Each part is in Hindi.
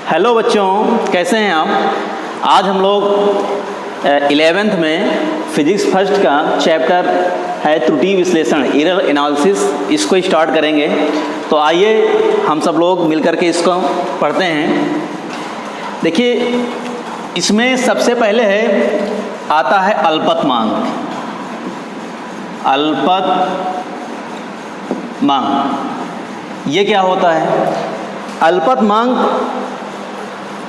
हेलो बच्चों, कैसे हैं आप। आज हम लोग 11th में फिजिक्स फर्स्ट का चैप्टर है त्रुटि विश्लेषण, एरर एनालिसिस, इसको स्टार्ट करेंगे। तो आइए हम सब लोग मिलकर के इसको पढ़ते हैं। देखिए, इसमें सबसे पहले आता है अल्पतमांक। अल्पतमांक ये क्या होता है? अल्पतमांक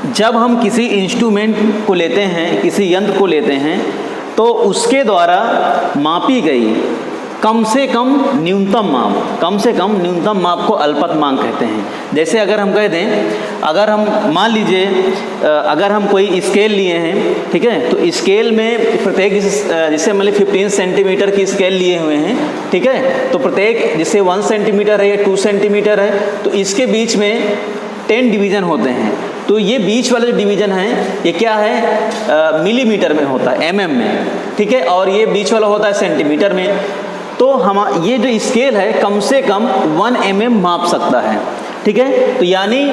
जब हम किसी इंस्ट्रूमेंट को लेते हैं, किसी यंत्र को लेते हैं, तो उसके द्वारा मापी गई कम से कम न्यूनतम माप को अल्पतमांक कहते हैं। जैसे अगर हम कह दें, अगर हम मान लीजिए अगर हम कोई स्केल लिए हैं, ठीक है, तो स्केल में प्रत्येक जैसे मान ली 15 सेंटीमीटर की स्केल लिए हुए हैं, ठीक है, तो प्रत्येक जैसे 1 सेंटीमीटर है या 2 सेंटीमीटर है, तो इसके बीच में 10 डिवीज़न होते हैं। तो ये बीच वाला जो डिवीज़न है ये क्या है? मिलीमीटर में होता है, mm में, ठीक है, और ये बीच वाला होता है सेंटीमीटर में। तो हम ये जो स्केल है कम से कम 1 mm माप सकता है, ठीक है। तो यानी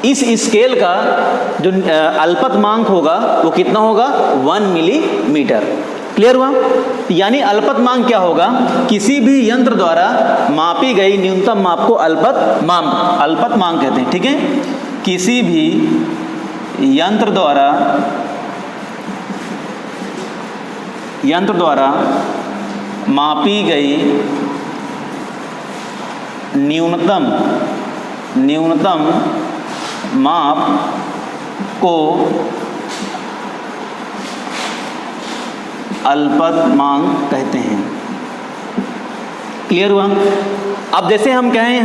इस स्केल का जो अल्पतमांक होगा वो कितना होगा? 1 मिलीमीटर। क्लियर हुआ? यानी अल्पतमांक क्या होगा? किसी भी यंत्र द्वारा मापी गई न्यूनतम माप को अल्पतमांक कहते हैं, ठीक है। किसी भी यंत्र द्वारा मापी गई न्यूनतम माप को अल्पतमांक कहते हैं। क्लियर हुआ? अब जैसे हम कहें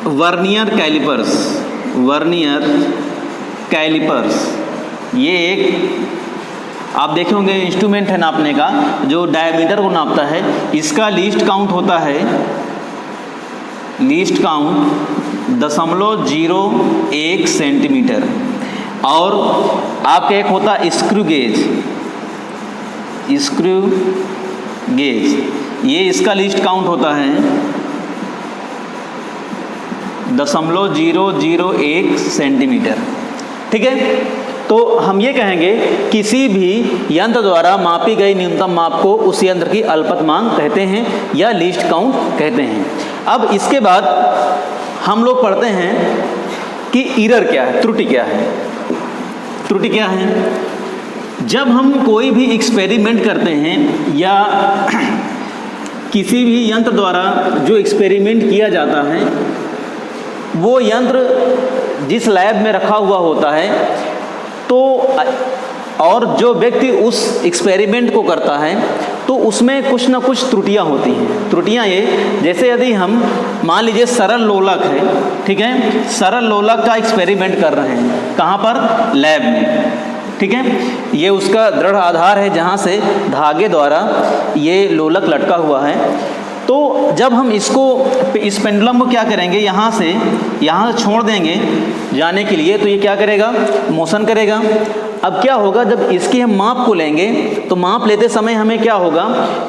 वर्नियर कैलिपर्स, ये एक आप देखे होंगे इंस्ट्रूमेंट है नापने का, जो डायमीटर को नापता है। इसका लीस्ट काउंट होता है 0.01 सेंटीमीटर। और आपका एक होता है स्क्रू गेज, ये इसका लीस्ट काउंट होता है 0.001 सेंटीमीटर, ठीक है। तो हम ये कहेंगे किसी भी यंत्र द्वारा मापी गई न्यूनतम माप को उस यंत्र की अल्पतमांक कहते हैं या लीस्ट काउंट कहते हैं। अब इसके बाद हम लोग पढ़ते हैं कि एरर क्या है, त्रुटि क्या है। त्रुटि क्या है? जब हम कोई भी एक्सपेरिमेंट करते हैं या किसी भी यंत्र द्वारा जो एक्सपेरिमेंट किया जाता है, वो यंत्र जिस लैब में रखा हुआ होता है, तो और जो व्यक्ति उस एक्सपेरिमेंट को करता है, तो उसमें कुछ ना कुछ त्रुटियां होती हैं। त्रुटियां ये, जैसे यदि हम मान लीजिए सरल लोलक है, ठीक है, सरल लोलक का एक्सपेरिमेंट कर रहे हैं, कहाँ पर? लैब में, ठीक है। ये उसका दृढ़ आधार है जहाँ से धागे द्वारा ये लोलक लटका हुआ है। तो जब हम इस पेंडुलम को क्या करेंगे, यहाँ से छोड़ देंगे जाने के लिए, तो ये क्या करेगा? मोशन करेगा। अब क्या होगा, जब इसकी हम माप को लेंगे तो माप लेते समय हमें क्या होगा,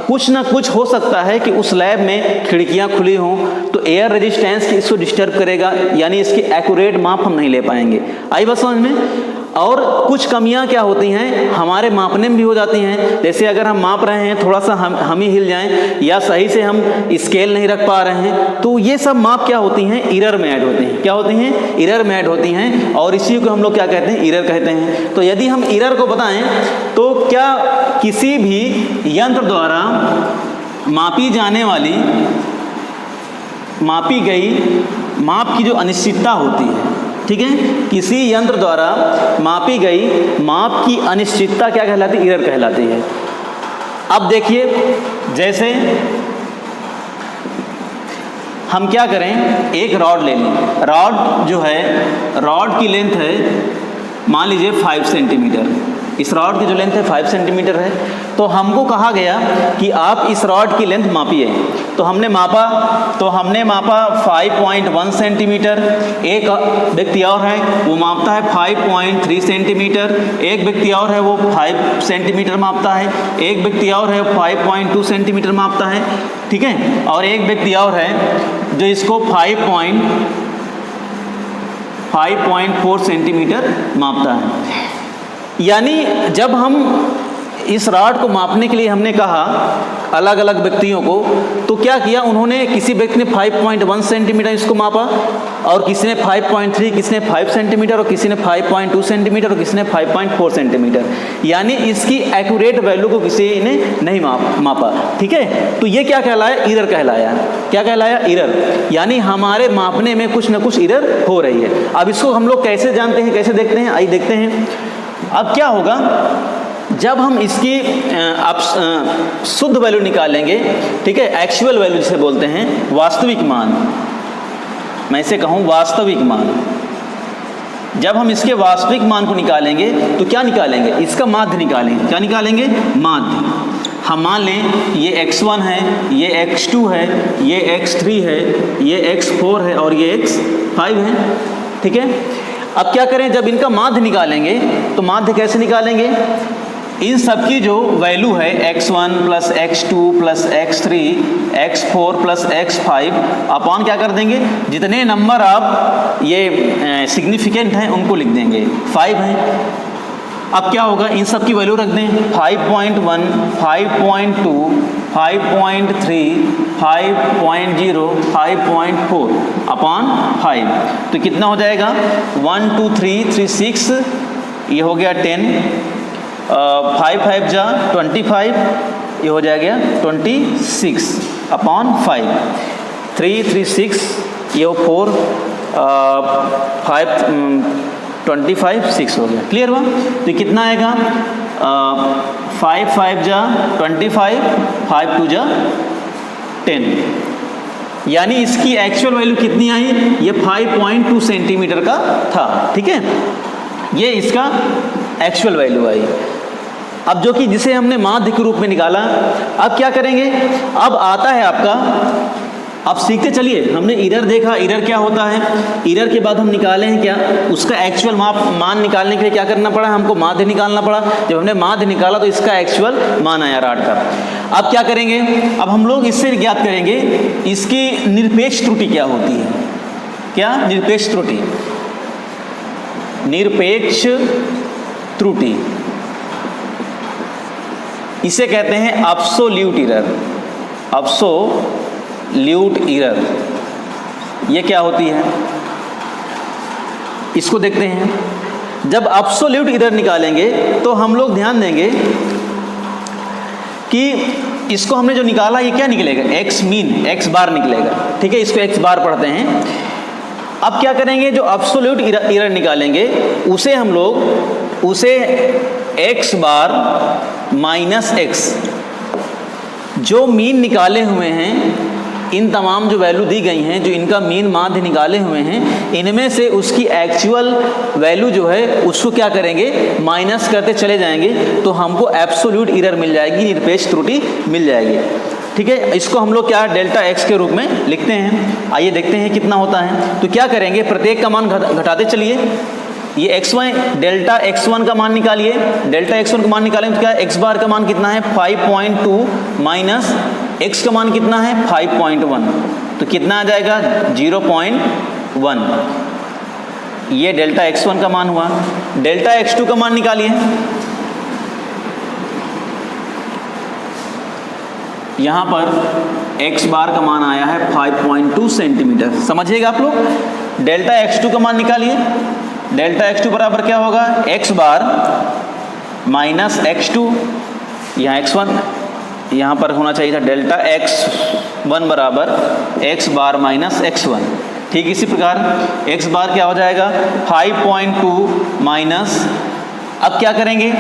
कुछ ना कुछ हो सकता है कि उस लैब में खिड़कियाँ खुली हों, तो एयर रेजिस्टेंस इसको डिस्टर्ब करेगा, यानी इसकी एक्यूरेट माप हम नहीं ले पाएंगे। आई बात समझ में? और कुछ कमियां क्या होती हैं, हमारे मापने में भी हो जाती हैं। जैसे अगर हम माप रहे हैं, थोड़ा सा हम ही हिल जाएं, या सही से हम स्केल नहीं रख पा रहे हैं, तो ये सब माप क्या होती हैं? एरर में ऐड होती हैं। क्या होती हैं? एरर में ऐड होती हैं। और इसी को हम लोग क्या कहते हैं? एरर कहते हैं। तो यदि हम एरर को बताएं, तो क्या किसी भी यंत्र द्वारा मापी गई माप की जो अनिश्चितता होती है, ठीक है, किसी यंत्र द्वारा मापी गई माप की अनिश्चितता क्या कहलाती है? एरर कहलाती है। अब देखिए, जैसे हम क्या करें, एक रॉड ले लें। रॉड जो है, रॉड की लेंथ है मान लीजिए 5 सेंटीमीटर। इस रॉड की जो लेंथ है 5 सेंटीमीटर है। तो हमको कहा गया कि आप इस रॉड की लेंथ मापिए। तो हमने मापा 5.1 सेंटीमीटर। एक व्यक्ति और है वो मापता है 5.3 सेंटीमीटर। एक व्यक्ति और है वो 5 सेंटीमीटर मापता है। एक व्यक्ति और है 5.2 सेंटीमीटर मापता है, ठीक है। और एक व्यक्ति और है जो इसको 5.5 5.4 सेंटीमीटर मापता है। यानी जब हम इस रॉड को मापने के लिए हमने कहा अलग अलग व्यक्तियों को, तो क्या किया उन्होंने, किसी व्यक्ति ने 5.1 सेंटीमीटर इसको मापा, और किसी ने 5.3, किसी ने 5 सेंटीमीटर, और किसी ने 5.2 सेंटीमीटर, और किसी ने 5.4 सेंटीमीटर। यानी इसकी एक्यूरेट वैल्यू को किसी ने नहीं मापा। ठीक है, तो ये क्या कहलाया? इरर कहलाया। क्या कहलाया? इरर। यानी हमारे मापने में कुछ ना कुछ इरर हो रही है। अब इसको हम लोग कैसे जानते हैं, कैसे देखते हैं, आइए देखते हैं। अब क्या होगा जब हम इसकी शुद्ध वैल्यू निकालेंगे, ठीक है, एक्चुअल वैल्यू जिसे बोलते हैं, वास्तविक मान, मैं इसे कहूँ वास्तविक मान। जब हम इसके वास्तविक मान को निकालेंगे तो क्या निकालेंगे? इसका माध्य निकालेंगे। क्या निकालेंगे? माध्य। हम मान लें ये x1 है, ये x2 है, ये x3 है, ये x4 है और ये x5 है। ठीक है, अब क्या करें? जब इनका माध्य निकालेंगे तो माध्य कैसे निकालेंगे? इन सब की जो वैल्यू है x1 plus x2 plus x3 x4 plus x5 upon क्या कर देंगे? जितने नंबर आप ये सिग्निफिकेंट हैं उनको लिख देंगे। 5 हैं। अब क्या होगा? इन सब की वैल्यू रख दें। 5.1, 5.2, 5.3, 5.0, 5.4 अपॉन 5। तो कितना हो जाएगा? 1 2 3 3 6, ये हो गया 10, 5 5 जा 25, ये हो जाएगा 26 अपॉन 5, 3 3 6, ये 4, 5 25 6 हो गया। क्लियर हुआ? तो कितना आएगा? 5 5 जा 25, 5 2 जा 10। यानी इसकी एक्चुअल वैल्यू कितनी आई? ये 5.2 सेंटीमीटर का था। ठीक है, ये इसका एक्चुअल वैल्यू आई। अब जो कि जिसे हमने माध्य के रूप में निकाला, अब क्या करेंगे? अब आता है आपका, अब सीखते चलिए। हमने इरर देखा, इरर क्या होता है। इरर के बाद हम निकाले हैं क्या? उसका एक्चुअल मान निकालने के लिए क्या करना पड़ा? हमको माध्य निकालना पड़ा। जब हमने माध्य निकाला तो इसका एक्चुअल मान आया रॉड का। अब क्या करेंगे? अब हम लोग इससे ज्ञात करेंगे इसकी निरपेक्ष त्रुटि क्या होती है। क्या? निरपेक्ष त्रुटि। निरपेक्ष त्रुटि इसे कहते हैं एब्सोल्यूट इरर। एब्सोल्यूट इरर ये क्या होती है, इसको देखते हैं। जब एब्सोल्यूट इरर निकालेंगे तो हम लोग ध्यान देंगे कि इसको हमने जो निकाला ये क्या निकलेगा? एक्स मीन, एक्स बार निकलेगा। ठीक है, इसको एक्स बार पढ़ते हैं। अब क्या करेंगे? जो एब्सोल्यूट इरर निकालेंगे उसे हम लोग एक्स बार माइनस एक्स, जो मीन निकाले हुए हैं, इन तमाम जो वैल्यू दी गई हैं, जो इनका मीन माध्य निकाले हुए हैं, इनमें से उसकी एक्चुअल वैल्यू जो है उसको क्या करेंगे? माइनस करते चले जाएंगे, तो हमको एब्सोल्यूट इरर मिल जाएगी, निरपेक्ष त्रुटि मिल जाएगी। ठीक है, इसको हम लोग क्या डेल्टा एक्स के रूप में लिखते हैं। आइए देखते हैं कितना होता है। तो क्या करेंगे? प्रत्येक का मान घटाते चलिए। ये x1 डेल्टा x1 का मान निकालिए। डेल्टा x1 का मान निकालेंगे तो क्या x बार का मान कितना है? 5.2 माइनस x का मान कितना है? 5.1। तो कितना आ जाएगा? 0.1। ये डेल्टा x1 का मान हुआ। डेल्टा x2 का मान निकालिए। यहाँ पर x बार का मान आया है 5.2 सेंटीमीटर। समझिएगा आप लोग। डेल्टा x2 का मान निकालिए। डेल्टा x2 बराबर क्या होगा? x बार माइनस x2, यहाँ x1 यहाँ पर होना चाहिए था। डेल्टा x1 बराबर x बार माइनस x1। ठीक इसी प्रकार x बार क्या हो जाएगा? 5.2 माइनस, अब क्या करेंगे?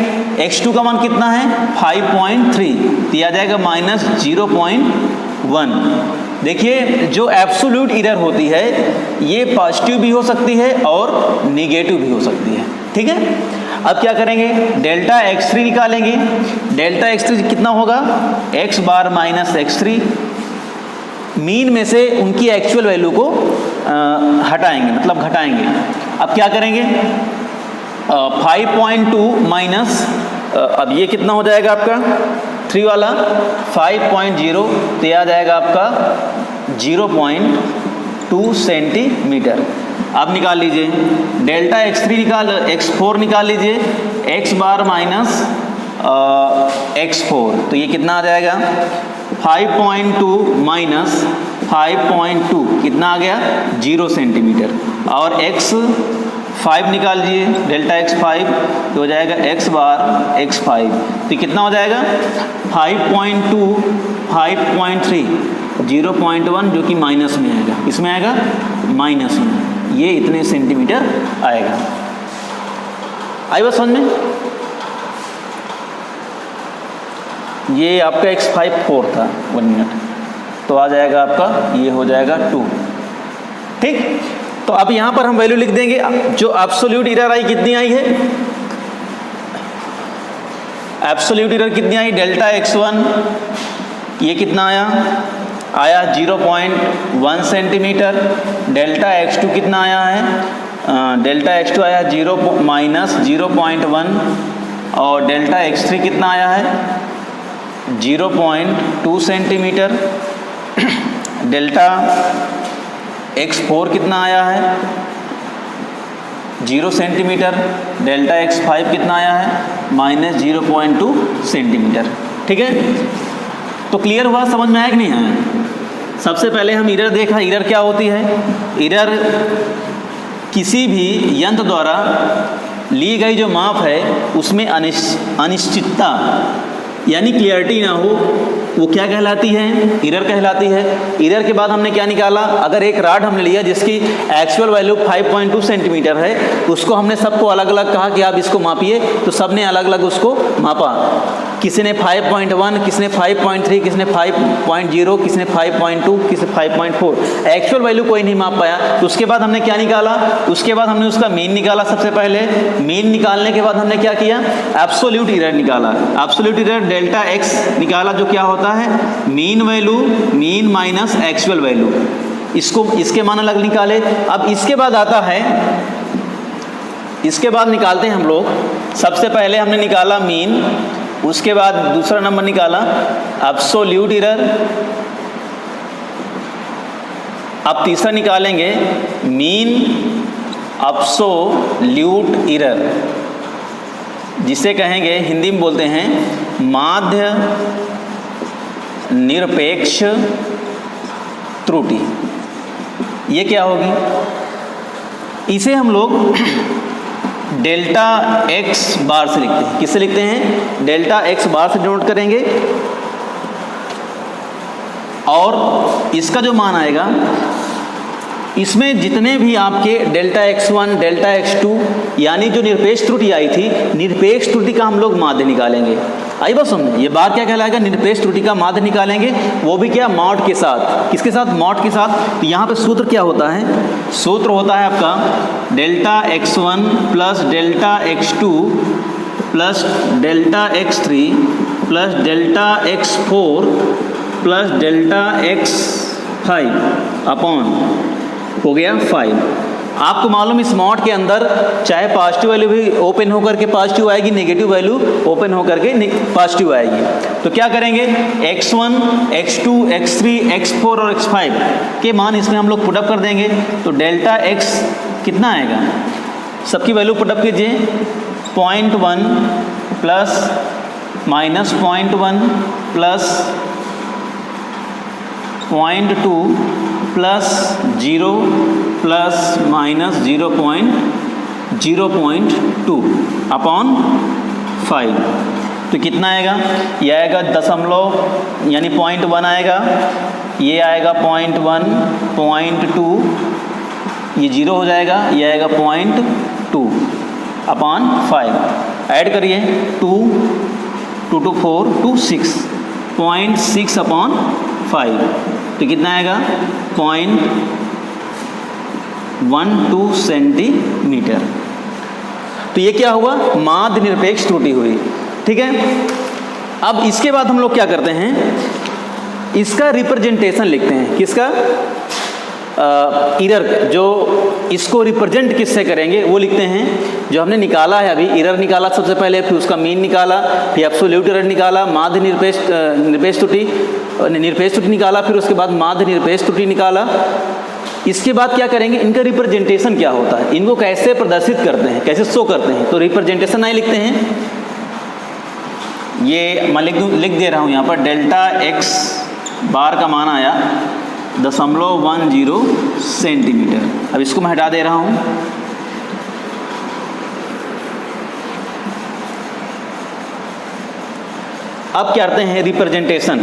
x2 का मान कितना है? 5.3, दिया जाएगा माइनस 0.1। देखिए, जो एब्सोल्यूट इरर होती है ये पॉजिटिव भी हो सकती है और निगेटिव भी हो सकती है। ठीक है, अब क्या करेंगे? डेल्टा x3 निकालेंगे। डेल्टा x3 कितना होगा? x बार माइनस x3। मीन में से उनकी एक्चुअल वैल्यू को हटाएंगे, मतलब घटाएंगे। अब क्या करेंगे? 5.2 माइनस, अब ये कितना हो जाएगा आपका 3 वाला? 5.0, तो आ जाएगा आपका 0.2 सेंटीमीटर। अब निकाल लीजिए डेल्टा x4 निकाल लीजिए, x बार माइनस x4, तो ये कितना आ जाएगा 5.2 माइनस 5.2 कितना आ गया 0 सेंटीमीटर। और x5 निकाल लीजिए डेल्टा x5, तो हो जाएगा x बार x5, तो कितना हो जाएगा 5.2 5.3 0.1 जो कि माइनस में आएगा, इसमें आएगा माइनस में, ये इतने सेंटीमीटर आएगा। आई बात समझ में? ये आपका x5 4 था 1 मिनट, तो आ जाएगा आपका ये हो जाएगा 2। ठीक, तो अब यहाँ पर हम वैल्यू लिख देंगे। जो एब्सोल्यूट एरर आई कितनी आई है, एब्सोल्यूट एरर कितनी आई, डेल्टा x1 ये कितना आया 0.1 सेंटीमीटर। डेल्टा x2 कितना आया है, डेल्टा x2 आया माइनस 0.1, और डेल्टा x3 कितना आया है 0.2 सेंटीमीटर। डेल्टा x4 कितना आया है 0 सेंटीमीटर। डेल्टा x5 कितना आया है माइनस 0.2 सेंटीमीटर। ठीक है, तो क्लियर हुआ, समझ में आया कि नहीं आया? सबसे पहले हम एरर देखा, एरर क्या होती है, एरर किसी भी यंत्र द्वारा ली गई जो माप है उसमें अनिश्चितता यानी क्लियरिटी ना हो, वो क्या कहलाती है, एरर कहलाती है। एरर के बाद हमने क्या निकाला, अगर एक रॉड हमने लिया जिसकी एक्चुअल वैल्यू 5.2 सेंटीमीटर है, उसको हमने सबको अलग अलग कहा कि आप इसको मापिए, तो सबने अलग अलग उसको मापा। किसी ने 5.1, किसी ने 5.3, किसी ने 5.0, किसी ने 5.2, किसी ने 5.4। एक्चुअल वैल्यू कोई नहीं माप पाया, तो उसके बाद हमने क्या निकाला, उसके बाद हमने उसका मीन निकाला। सबसे पहले मीन निकालने के बाद हमने क्या किया, एब्सोल्यूट एरर निकाला। एब्सोल्यूट एरर डेल्टा x निकाला, जो क्या होता है mean value, mean minus actual value, इसको इसके मान अलग निकाले। अब इसके बाद आता है, इसके बाद निकालते हैं हम लोग, सबसे पहले हमने निकाला मीन, उसके बाद दूसरा नंबर निकाला एब्सोल्यूट एरर, अब तीसरा निकालेंगे मीन एब्सोल्यूट एरर, जिसे कहेंगे हिंदी में बोलते हैं माध्य निरपेक्ष त्रुटि। ये क्या होगी, इसे हम लोग डेल्टा x बार से लिखते हैं। किससे लिखते हैं, डेल्टा x बार से डिनोट करेंगे, और इसका जो मान आएगा, इसमें जितने भी आपके डेल्टा x1, डेल्टा x2 यानी जो निरपेक्ष त्रुटि आई थी, निरपेक्ष त्रुटि का हम लोग माध्य निकालेंगे। आई बात समझ, ये बार क्या कहलाएगा, निरपेक्ष त्रुटि का माध्य निकालेंगे, वो भी क्या मॉड के साथ। किसके साथ, मॉड के साथ। तो यहाँ पे सूत्र क्या होता है, सूत्र होता है आपका delta x1 plus delta x2 plus delta x3 plus delta x4 plus delta x5 upon हो गया 5। आपको मालूम इस मॉड के अंदर चाहे पॉजिटिव वैल्यू भी ओपन होकर के पॉजिटिव आएगी, नेगेटिव वैल्यू ओपन होकर के पॉजिटिव आएगी। तो क्या करेंगे, x1, x2, x3, x4 और x5 के मान इसमें हम लोग पुटअप कर देंगे। तो डेल्टा x कितना आएगा, सबकी वैल्यू पुटअप कीजिए, 0.1 plus minus 0.1 plus 0.2 plus 0 plus minus 0.2 upon 5। तो कितना आएगा, ये आएगा दशमलव यानी 0.1 आएगा, ये आएगा 0.1, 0.2, ये 0 हो जाएगा, ये आएगा 0.2 अपॉन 5। ऐड करिए 2, 2 to 4, 2, 6, 0.6 अपॉन 5। तो कितना आएगा 0.12 सेंटीमीटर। तो ये क्या हुआ, माध्य निरपेक्ष त्रुटि हुई। ठीक है, अब इसके बाद हम लोग क्या करते हैं, इसका रिप्रेजेंटेशन लिखते हैं। किसका, एरर, जो इसको रिप्रेजेंट किससे करेंगे वो लिखते हैं। जो हमने निकाला है अभी, एरर निकाला सबसे पहले, फिर उसका मीन निकाला, फिर एब्सोल्यूट एरर निकाला, माध्य निरपेक्ष त्रुटि निकाला, फिर उसके बाद माध्य निरपेक्ष त्रुटि निकाला, इसके बाद क्या करेंगे, इनका रिप्रेजेंटेशन क्या होता है, इनको कैसे प्रदर्शित करते हैं, कैसे शो करते हैं। तो रिप्रेजेंटेशन आए लिखते हैं, ये मैं लिख दे रहा हूँ यहाँ पर, डेल्टा एक्स बार का मान आया 0.10 सेंटीमीटर। अब इसको मैं हटा दे रहा हूँ। अब क्या करते हैं, रिप्रेजेंटेशन।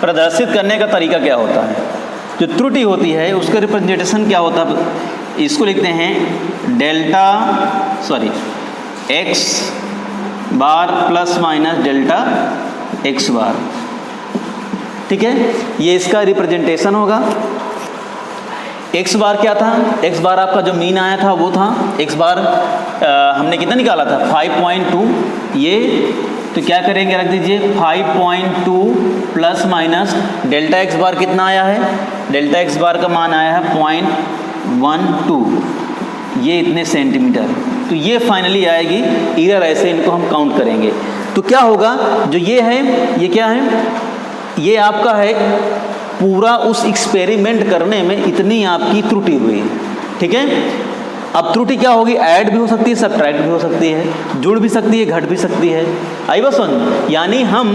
प्रदर्शित करने का तरीका क्या होता है, जो त्रुटि होती है उसका रिप्रेजेंटेशन क्या होता है, इसको लिखते हैं एक्स बार प्लस माइनस डेल्टा एक्स बार। ठीक है, ये इसका रिप्रेजेंटेशन होगा। एक्स बार क्या था, एक्स बार आपका जो मीन आया था वो था, एक्स बार हमने कितना निकाला था 5.2, ये तो क्या करेंगे, रख दीजिए 5.2 प्लस माइनस डेल्टा एक्स बार कितना आया है, डेल्टा एक्स बार का मान आया है 0.12, ये इतने सेंटीमीटर। तो ये फाइनली आएगी एरर, ऐसे इनको हम काउंट करेंगे। तो क्या होगा, जो ये है, ये क्या है, ये आपका है पूरा उस एक्सपेरिमेंट करने में इतनी आपकी त्रुटि हुई। ठीक है, अब त्रुटि क्या होगी, ऐड भी हो सकती है, सब्ट्रैक्ट भी हो सकती है, जुड़ भी सकती है, घट भी सकती है। आई बस समझ, यानी हम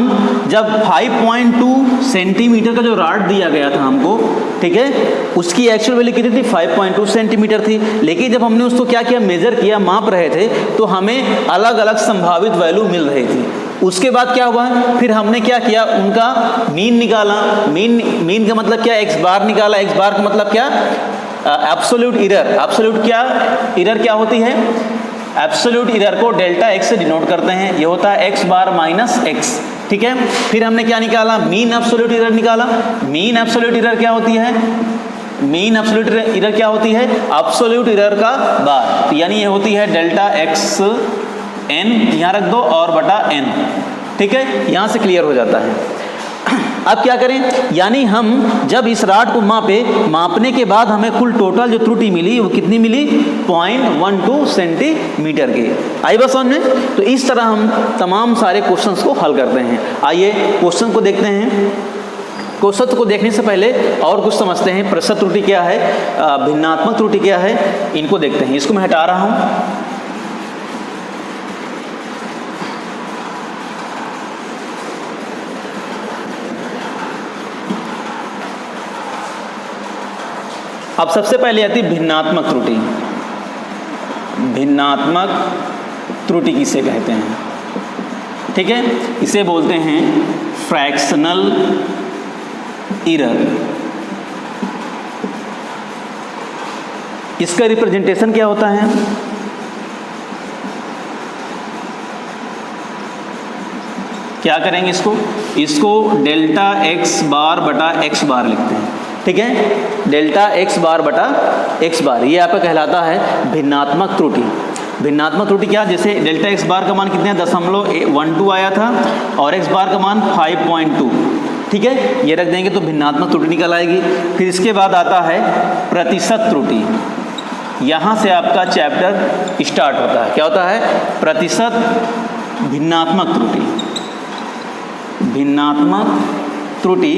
जब 5.2 सेंटीमीटर का जो रॉड दिया गया था हमको, ठीक है, उसकी एक्चुअल वैल्यू कितनी थी, 5.2 सेंटीमीटर थी। लेकिन जब हमने उसको क्या किया, मेजर किया, माप रहे थे, तो हमें अलग अलग संभावित वैल्यू मिल रही थी। उसके बाद क्या हुआ, फिर हमने क्या किया, उनका मीन निकाला। मीन का मतलब क्या, एक्स बार निकाला। एक्स बार का मतलब क्या, एब्सोल्यूट एरर। एब्सोल्यूट क्या एरर क्या होती है, एब्सोल्यूट एरर को डेल्टा एक्स से डिनोट करते हैं, ये होता है एक्स बार माइनस एक्स। ठीक है, फिर हमने क्या निकाला, मीन एब्सोल्यूट एरर निकाला। मीन एब्सोल्यूट एरर क्या होती है, मीन एब्सोल्यूट एरर क्या होती है, एब्सोल्यूट एरर का बार, यानी ये होती है डेल्टा एक्स एन, यहाँ रख दो, और बटा एन। ठीक है, यहाँ से क्लियर हो जाता है। अब क्या करें, यानी हम जब इस रॉड को मापने के बाद हमें कुल टोटल जो त्रुटि मिली वो कितनी मिली, 0.12 सेंटीमीटर की। आई बस समझ में। तो इस तरह हम तमाम सारे क्वेश्चंस को हल करते हैं। आइए क्वेश्चन को देखते हैं। क्वेश्चन को देखने से पहले और कुछ समझते हैं, प्रतिशत त्रुटि क्या है, भिन्नात्मक त्रुटि क्या है, इनको देखते हैं। इसको मैं हटा रहा हूँ। अब सबसे पहले आती है भिन्नात्मक त्रुटि। भिन्नात्मक त्रुटि किसे कहते हैं, ठीक है, इसे बोलते हैं फ्रैक्शनल एरर। इसका रिप्रेजेंटेशन क्या होता है, क्या करेंगे, इसको डेल्टा एक्स बार बटा एक्स बार लिखते हैं। ठीक है, डेल्टा एक्स बार बटा एक्स बार, ये आपका कहलाता है भिन्नात्मक त्रुटि। भिन्नात्मक त्रुटि क्या, जैसे डेल्टा एक्स बार का मान कितने 0.12 आया था और एक्स बार का मान 5.2। ठीक है, ये रख देंगे तो भिन्नात्मक त्रुटि निकल आएगी। फिर इसके बाद आता है प्रतिशत त्रुटि। यहाँ से आपका चैप्टर स्टार्ट होता है। क्या होता है, प्रतिशत भिन्नात्मक त्रुटि। भिन्नात्मक त्रुटि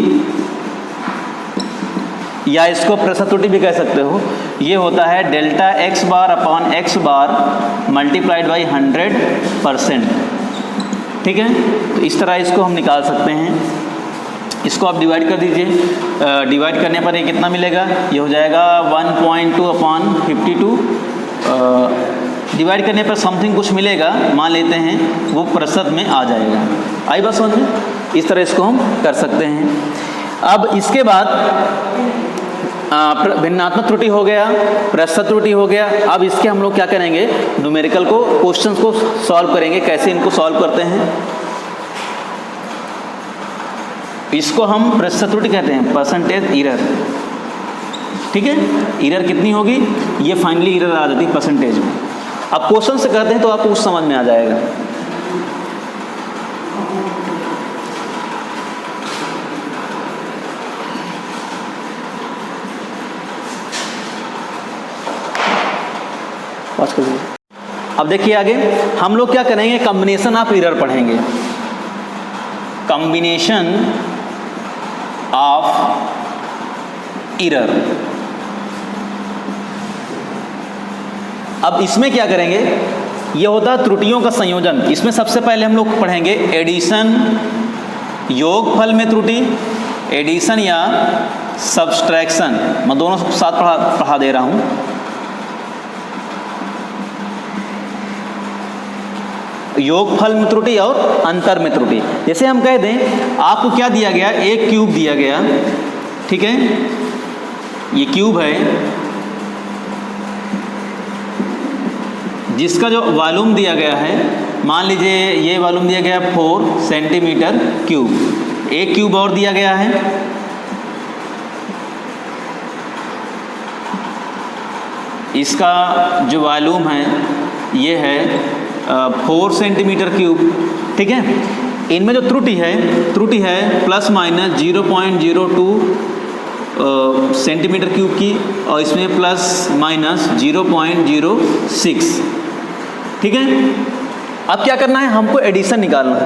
या इसको प्रतिशत त्रुटि भी कह सकते हो। ये होता है delta x bar upon x bar multiplied by 100%। ठीक है, तो इस तरह इसको हम निकाल सकते हैं। इसको आप डिवाइड कर दीजिए। डिवाइड करने पर ये कितना मिलेगा, ये हो जाएगा 1.2 अपॉन 52। डिवाइड करने पर समथिंग कुछ मिलेगा, मान लेते हैं वो प्रतिशत में आ जाएगा। आई बात समझ में, इस तरह इसको हम कर सकते हैं। अब इसके बाद भिन्नात्मक त्रुटि हो गया, प्रतिशत त्रुटि हो गया। अब इसके हम लोग क्या करेंगे, न्यूमेरिकल को, क्वेश्चंस को सॉल्व करेंगे। कैसे इनको सॉल्व करते हैं, इसको हम प्रतिशत त्रुटि कहते हैं, परसेंटेज एरर। ठीक है, एरर कितनी होगी, ये फाइनली एरर आ जाती है परसेंटेज में। अब क्वेश्चन से करते हैं तो आपको कुछ समझ में आ जाएगा। अब देखिए आगे हम लोग क्या करेंगे, कॉम्बिनेशन ऑफ एरर पढ़ेंगे। Combination of error. अब इसमें क्या करेंगे, ये होता है त्रुटियों का संयोजन। इसमें सबसे पहले हम लोग पढ़ेंगे एडिशन, योगफल में त्रुटि, एडिशन या सब्सट्रैक्शन। मैं दोनों साथ पढ़ा दे रहा हूं। योगफल में त्रुटि और अंतर में त्रुटि। जैसे हम कह दें आपको क्या दिया गया, एक क्यूब दिया गया, ठीक है, ये क्यूब है जिसका जो वॉल्यूम दिया गया है, मान लीजिए ये वॉल्यूम दिया गया 4 सेंटीमीटर क्यूब। एक क्यूब और दिया गया है, इसका जो वॉल्यूम है ये है 4 सेंटीमीटर क्यूब, ठीक है। इनमें जो त्रुटि है प्लस माइनस 0.02 सेंटीमीटर क्यूब की, और इसमें प्लस माइनस 0.06, ठीक है। अब क्या करना है, हमको एडिशन निकालना है।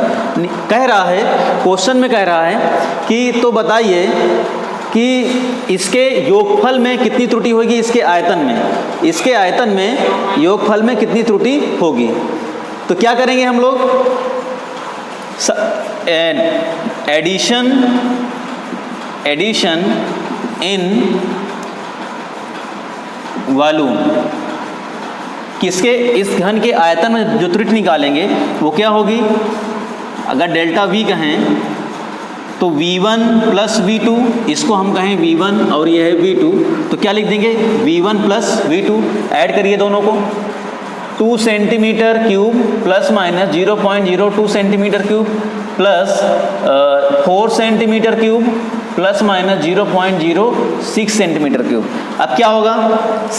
कह रहा है, क्वेश्चन में कह रहा है कि तो बताइए कि इसके योगफल में कितनी त्रुटि होगी, इसके आयतन में योगफल में कितनी त्रुटि होगी। तो क्या करेंगे हम लोग, एडिशन इन वॉल्यूम, किसके, इस घन के आयतन में जो त्रुटि निकालेंगे वो क्या होगी। अगर डेल्टा V कहें तो V1 प्लस V2, इसको हम कहें V1 और ये है V2, तो क्या लिख देंगे, V1 प्लस V2। ऐड करिए दोनों को, 2 centimetre cube plus minus 0.02 centimetre cube plus 4 centimetre cube plus minus 0.06 centimetre cube. अब क्या होगा,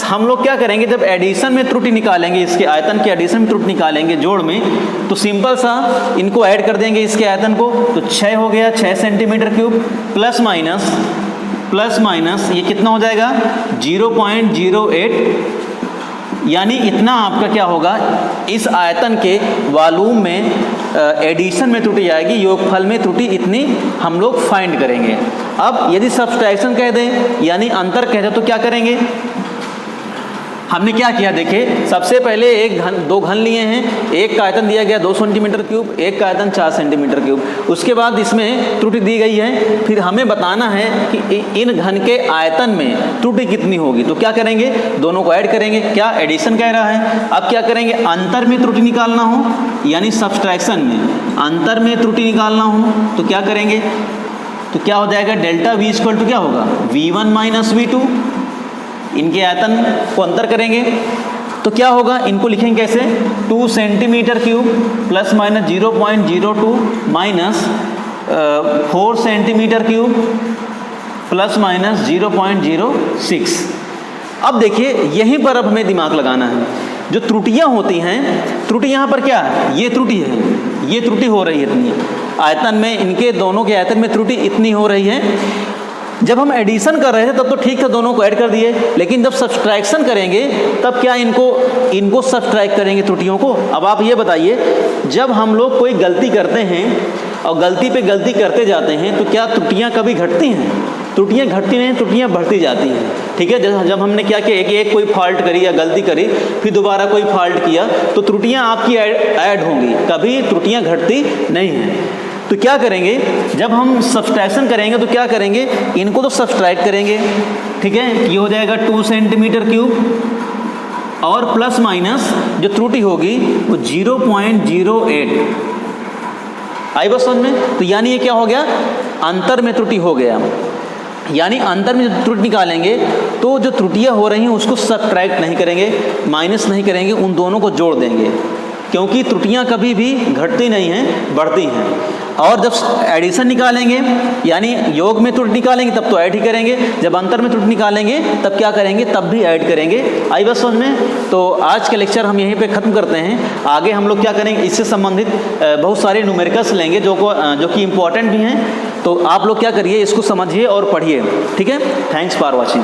हम लोग क्या करेंगे, जब एडिशन में त्रुटि निकालेंगे, इसके आयतन के एडिशन में त्रुटि निकालेंगे जोड़ में, तो सिंपल सा इनको ऐड कर देंगे इसके आयतन को, तो 6 हो गया, 6 सेंटीमीटर क्यूब प्लस माइनस ये कितना हो जाएगा 0.08, यानी इतना आपका क्या होगा, इस आयतन के वॉल्यूम में एडिशन में त्रुटि आएगी, योगफल में त्रुटि इतनी हम लोग फाइंड करेंगे। अब यदि सब्सट्रैक्शन कह दें यानी अंतर कह दें तो क्या करेंगे, हमने क्या किया, देखिए सबसे पहले दो घन लिए हैं, एक का आयतन दिया गया 2 सेंटीमीटर क्यूब, एक का आयतन 4 सेंटीमीटर क्यूब। उसके बाद इसमें त्रुटि दी गई है, फिर हमें बताना है कि इन घन के आयतन में त्रुटि कितनी होगी। तो क्या करेंगे, दोनों को ऐड करेंगे, क्या एडिशन कह रहा है। अब क्या करेंगे, अंतर में त्रुटि निकालना हो यानी सब्सट्रैक्शन में अंतर में त्रुटि निकालना हो तो क्या करेंगे, तो क्या हो जाएगा, डेल्टा V इक्वल टू क्या होगा, V1 माइनस V2। इनके आयतन को अंतर करेंगे तो क्या होगा, इनको लिखेंगे कैसे, 2 centimetre cube plus minus 0.02 minus 4 centimetre cube plus minus 0.06। अब देखिए यहीं पर अब हमें दिमाग लगाना है, जो त्रुटियां होती हैं, त्रुटि यहाँ पर क्या है, ये त्रुटि है, ये त्रुटि हो रही है इतनी आयतन में, इनके दोनों के आयतन में त्रुटि इतनी हो रही है। जब हम एडिशन कर रहे थे तब तो ठीक था, दोनों को ऐड कर दिए, लेकिन जब सब्सट्रैक्शन करेंगे तब क्या इनको सब्सट्रैक्ट करेंगे त्रुटियों को। अब आप ये बताइए, जब हम लोग कोई गलती करते हैं और गलती पे गलती करते जाते हैं तो क्या त्रुटियां कभी घटती हैं, त्रुटियां घटती नहीं, त्रुटियां बढ़ती जाती हैं, ठीक है। जब हमने क्या किया, एक कोई फॉल्ट करी या गलती करी, फिर दोबारा कोई फॉल्ट किया, तो त्रुटियां आपकी ऐड होंगी, कभी त्रुटियां घटती नहीं हैं। तो क्या करेंगे, जब हम सब्सट्रैक्शन करेंगे तो क्या करेंगे, इनको तो सब्सट्रैक्ट करेंगे, ठीक है। ये हो जाएगा 2 सेंटीमीटर क्यूब और प्लस माइनस जो त्रुटि होगी वो 0.08 आई बस समझ में। तो यानी ये क्या हो गया, अंतर में त्रुटि हो गया, यानी अंतर में जो त्रुटि निकालेंगे तो जो त्रुटियां हो रही हैं उसको सब्ट्रैक्ट नहीं करेंगे, माइनस नहीं करेंगे, उन दोनों को जोड़ देंगे, क्योंकि त्रुटियां कभी भी घटती नहीं हैं, बढ़ती हैं। और जब एडिशन निकालेंगे यानी योग में त्रुटि निकालेंगे तब तो ऐड ही करेंगे, जब अंतर में त्रुटि निकालेंगे तब क्या करेंगे, तब भी ऐड करेंगे। आई बस समझ में। तो आज का लेक्चर हम यहीं पे ख़त्म करते हैं। आगे हम लोग क्या करेंगे, इससे संबंधित बहुत सारे न्यूमेरिकल्स लेंगे जो कि इम्पोर्टेंट भी हैं। तो आप लोग क्या करिए, इसको समझिए और पढ़िए, ठीक है। Thanks for watching.